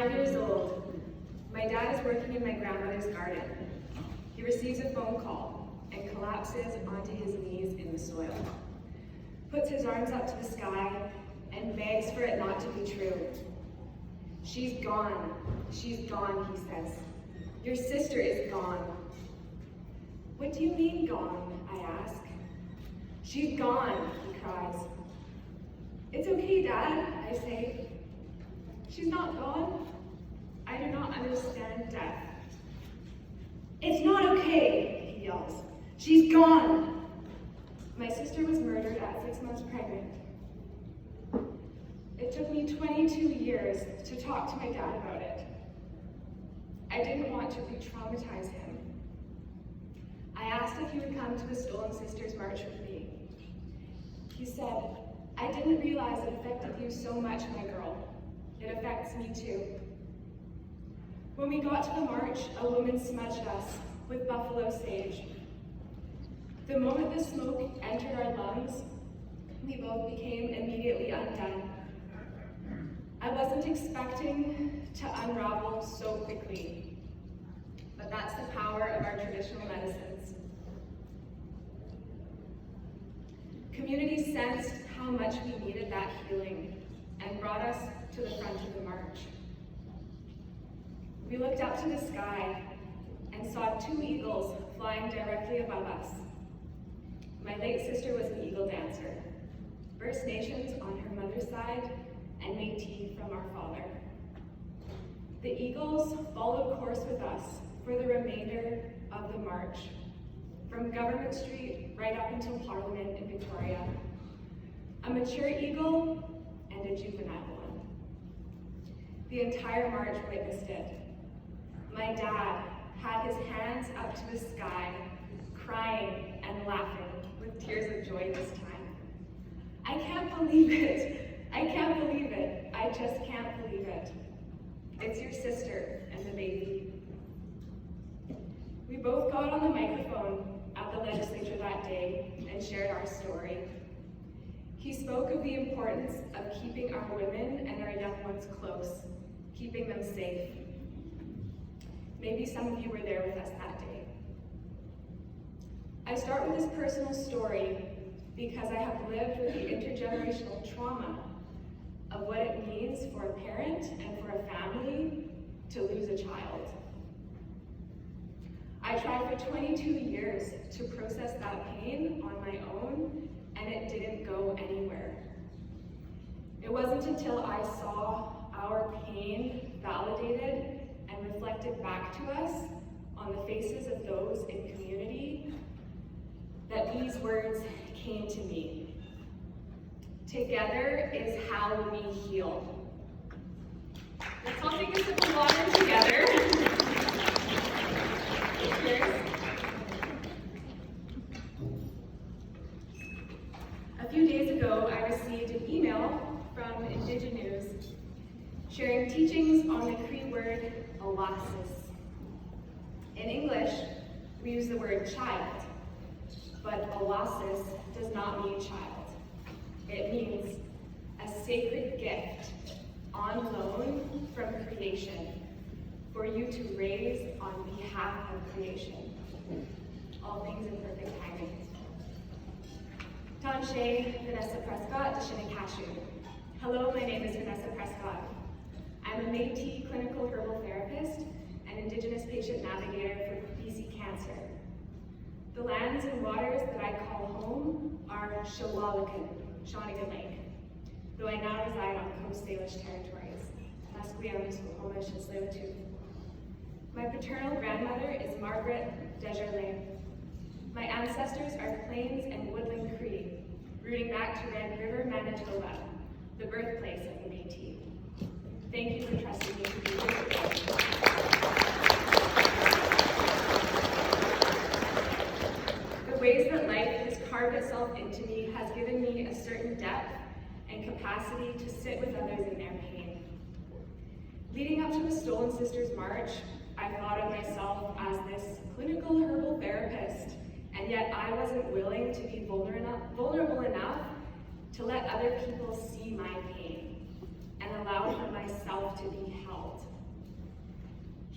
5 years old, my dad is working in my grandmother's garden. He receives a phone call and collapses onto his knees in the soil, puts his arms up to the sky, and begs for it not to be true. She's gone, he says. Your sister is gone. What do you mean gone, I ask. She's gone, he cries. It's okay, Dad, I say. She's not gone. I do not understand death. It's not okay, he yells. She's gone. My sister was murdered at 6 months pregnant. It took me 22 years to talk to my dad about it. I didn't want to re-traumatize him. I asked if he would come to the Stolen Sisters March with me. He said, I didn't realize it affected you so much, my girl. It affects me too. When we got to the march, a woman smudged us with buffalo sage. The moment the smoke entered our lungs, we both became immediately undone. I wasn't expecting to unravel so quickly, but that's the power of our traditional medicines. Community sensed how much we needed that healing and brought us to the front of the march. We looked up to the sky and saw 2 eagles flying directly above us. My late sister was an eagle dancer, First Nations on her mother's side and Metis from our father. The eagles followed course with us for the remainder of the march, from Government Street right up until Parliament in Victoria. A mature eagle and a juvenile one. The entire march witnessed it. My dad had his hands up to the sky, crying and laughing with tears of joy this time. I can't believe it. I can't believe it. I just can't believe it. It's your sister and the baby. We both got on the microphone at the legislature that day and shared our story. He spoke of the importance of keeping our women and our young ones close, keeping them safe. Maybe some of you were there with us that day. I start with this personal story because I have lived with the intergenerational trauma of what it means for a parent and for a family to lose a child. I tried for 22 years to process that pain on my own, and it didn't go anywhere. It wasn't until I saw our pain validated and reflected back to us on the faces of those in community that these words came to me. Together is how we heal. Let's all take a sip of water together. Cheers. A few days ago, I received an email from Indigenous sharing teachings on the Cree word alasis. In English, we use the word child, but alasis does not mean child. It means a sacred gift on loan from creation for you to raise on behalf of creation. All things in perfect timing. Metis Vanessa Prescott, Kashu. Hello, my name is Vanessa Prescott. I'm a Metis clinical herbal therapist and Indigenous patient navigator for BC Cancer. The lands and waters that I call home are Shawinigan Lake, though I now reside on Coast Salish territories, Musqueam, Squamish, and Tsleil-Waututh. My paternal grandmother is Margaret Desjardins. My ancestors are Plains and Woodland Cree, rooting back to Red River, Manitoba, the birthplace of the Métis. Thank you for trusting me to be here today. The ways that life has carved itself into me has given me a certain depth and capacity to sit with others in their pain. Leading up to the Stolen Sisters March, I thought of myself as this clinical herbal therapist, and yet I wasn't willing to be vulnerable enough to let other people see my pain and allow for myself to be held.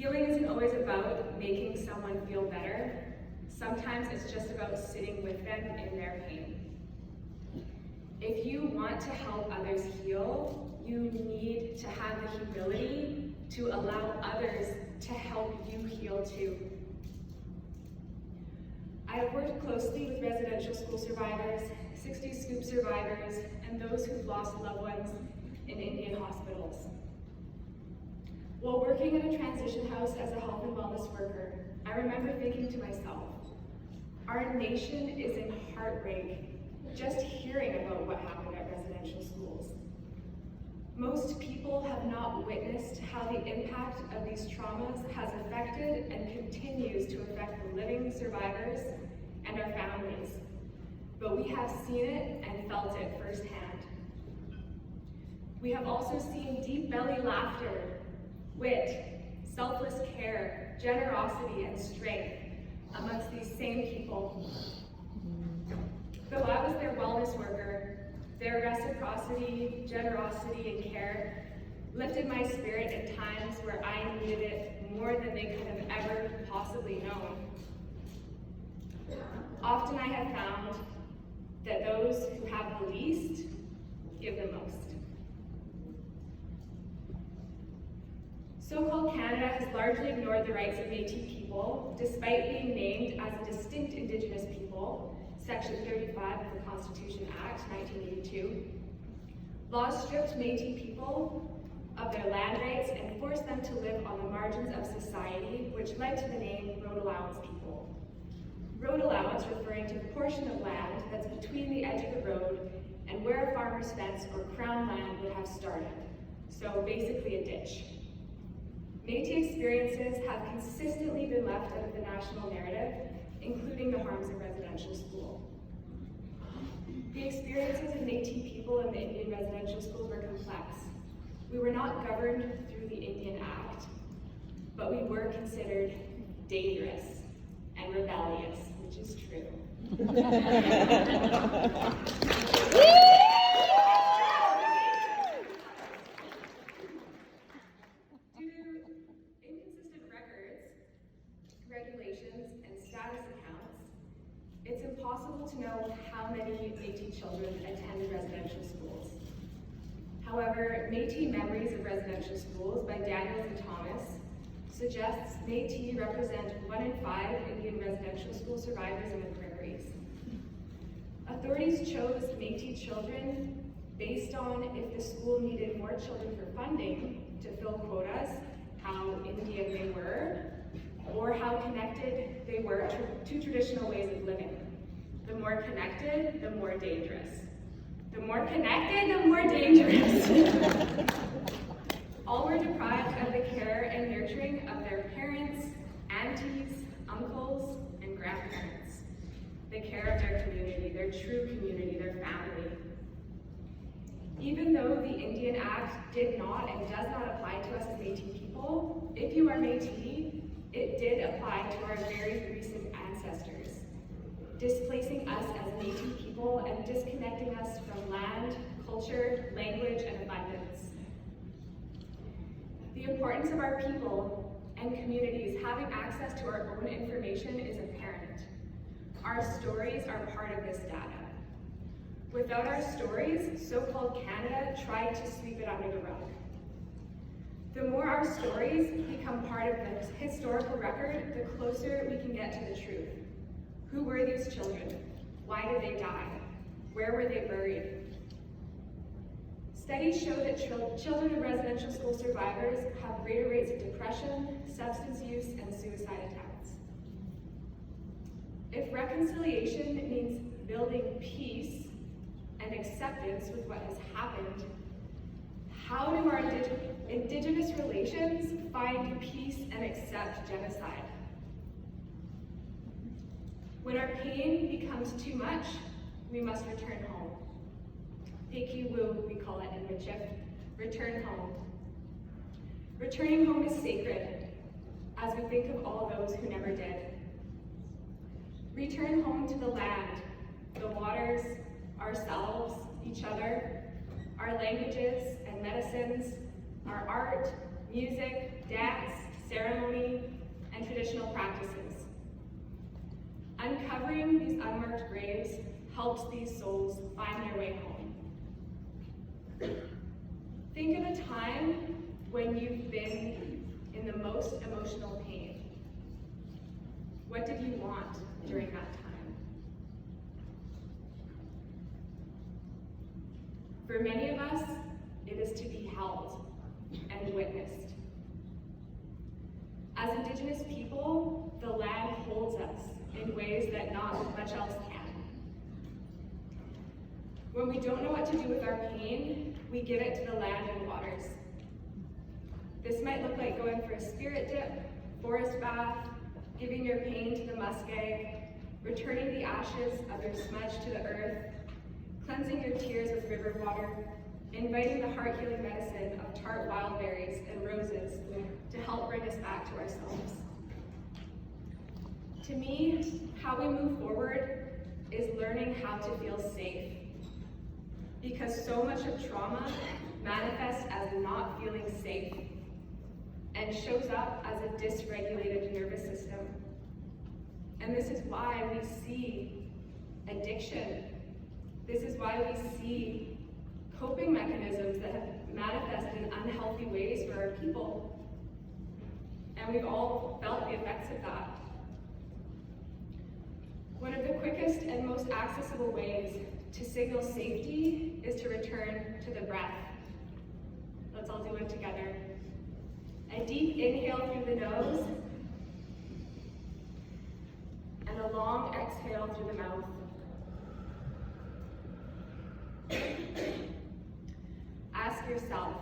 Healing isn't always about making someone feel better. Sometimes it's just about sitting with them in their pain. If you want to help others heal, you need to have the humility to allow others to help you heal too. I have worked closely with residential school survivors, 60 scoop survivors, and those who've lost loved ones in Indian hospitals. While working in a transition house as a health and wellness worker, I remember thinking to myself, our nation is in heartbreak just hearing about what happened at residential schools. Most people have not witnessed how the impact of these traumas has affected and continues to affect the living survivors and our families. But we have seen it and felt it firsthand. We have also seen deep belly laughter, wit, selfless care, generosity, and strength amongst these same people. Though I was their wellness worker, their reciprocity, generosity, and care lifted my spirit in times where I needed it more than they could have ever possibly known. Often I have found that those who have the least give the most. So-called Canada has largely ignored the rights of Metis people, despite being named as a distinct Indigenous people, Section 35 of the Constitution Act, 1982. Laws stripped Metis people of their land rights and forced them to live on the margins of society, which led to the name Road Allowance people. Road allowance referring to the portion of land that's between the edge of the road and where a farmer's fence or crown land would have started. So basically a ditch. Metis experiences have consistently been left out of the national narrative, including the harms of residential school. The experiences of Metis people in the Indian residential schools were complex. We were not governed through the Indian Act, but we were considered dangerous and rebellious, which is true. Due to inconsistent records, regulations, and status accounts, it's impossible to know how many Metis children attended residential schools. However, Metis Memories of Residential Schools by Daniels and Thomas suggests Metis represent 1 in 5 Indian residential school survivors in the prairies. Authorities chose Metis children based on if the school needed more children for funding to fill quotas, how Indian they were, or how connected they were to traditional ways of living. The more connected, the more dangerous. The more connected, the more dangerous. All were deprived of the care and nurturing of their parents, aunties, uncles, and grandparents. The care of their community, their true community, their family. Even though the Indian Act did not and does not apply to us as Metis people, if you are Metis, it did apply to our very recent ancestors, displacing us as Metis people and disconnecting us from land, culture, language, and abundance. The importance of our people and communities having access to our own information is apparent. Our stories are part of this data. Without our stories, so-called Canada tried to sweep it under the rug. The more our stories become part of the historical record, the closer we can get to the truth. Who were these children? Why did they die? Where were they buried? Studies show that children of residential school survivors have greater rates of depression, substance use, and suicide attempts. If reconciliation means building peace and acceptance with what has happened, how do our Indigenous relations find peace and accept genocide? When our pain becomes too much, we must return home. Pikiwu, we call it in Michif, return home. Returning home is sacred, as we think of all those who never did. Return home to the land, the waters, ourselves, each other, our languages and medicines, our art, music, dance, ceremony, and traditional practices. Uncovering these unmarked graves helps these souls find their way home. Think of a time when you've been in the most emotional pain. What did you want during that time? For many of us, it is to be held and witnessed. As Indigenous people, the land holds us in ways that not much else can. When we don't know what to do with our pain, we give it to the land and waters. This might look like going for a spirit dip, forest bath, giving your pain to the muskeg, returning the ashes of your smudge to the earth, cleansing your tears with river water, inviting the heart-healing medicine of tart wild berries and roses to help bring us back to ourselves. To me, how we move forward is learning how to feel safe. Because so much of trauma manifests as not feeling safe and shows up as a dysregulated nervous system. And this is why we see addiction. This is why we see coping mechanisms that have manifested in unhealthy ways for our people. And we've all felt the effects of that. One of the quickest and most accessible ways to signal safety is to return to the breath. Let's all do it together. A deep inhale through the nose, and a long exhale through the mouth. Ask yourself,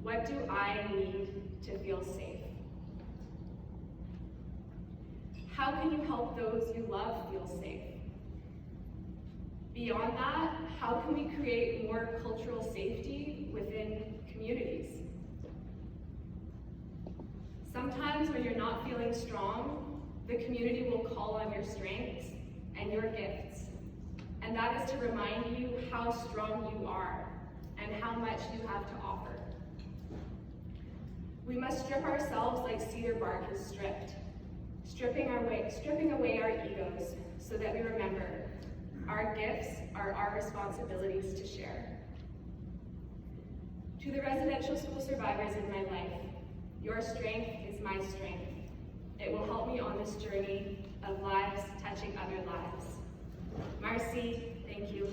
what do I need to feel safe? How can you help those you love feel safe? Beyond that, how can we create more cultural safety within communities? Sometimes when you're not feeling strong, the community will call on your strengths and your gifts. And that is to remind you how strong you are and how much you have to offer. We must strip ourselves like cedar bark is stripped, stripping away our egos so that we remember our gifts are our responsibilities to share. To the residential school survivors in my life, your strength is my strength. It will help me on this journey of lives touching other lives. Marcy, thank you.